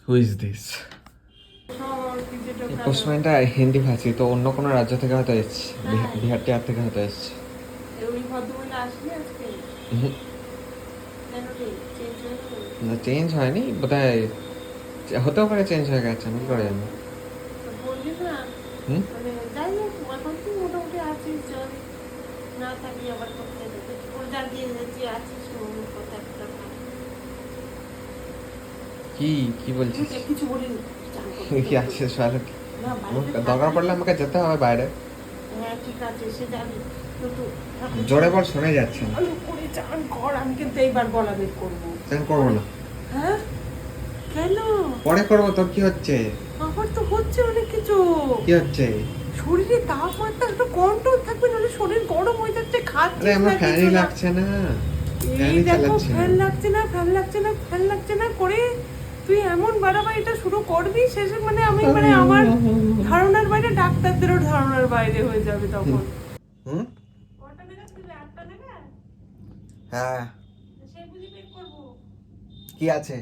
Who is this? পশ্চিমবঙ্গটা হিন্দি ভাষী, তো অন্য কোনো রাজ্য থেকে হয়তো এসছে, বিহার টিহার থেকে হয়তো এসছে। না, চেঞ্জ হয়নি বোধহয়, হতেও পারে চেঞ্জ হয়ে গেছে, আমি কি করে জানি। হুম। কি কি বলছিস? কিছু বলিনি। কি আছে সকালে? দরকার পড়লে আমাকে যেতে হবে বাইরে। হ্যাঁ ঠিক আছে, সে যাবি কিন্তু জোরে বল, শোনা যাচ্ছে না। ভালো করে চান কর, আমি কিন্তু এইবার গলা বের করবো। চান করবো না। হ্যাঁ কেন? পরে করবো, তোর কি হচ্ছে? আমার তো হচ্ছে অনেক কিছু। কি হচ্ছে? শরীরে তাপমাত্রা একটু কন্ট্রোল থাকবে, নাহলে শরীর গরম হয়ে যাচ্ছে। আরে খাচ্ছিস আমার না ফ্যানই কিছু না। লাগছে না, এই ফ্যানই দেখো, চালাচ্ছি না। ফ্যান লাগছে না, ফ্যান লাগছে না, ফ্যান লাগছে না করে তুই এমন বাড়াবাড়িটা শুরু করবি, শেষে মানে আমি মানে আমার ধারণার বাইরে, ডাক্তারদেরও ধারণার বাইরে হয়ে যাবে তখন। হুম। কটা নাগাদ দিবে? 8টা নাগাদ? হ্যাঁ। সে বুঝি বের করবো। কি আছে?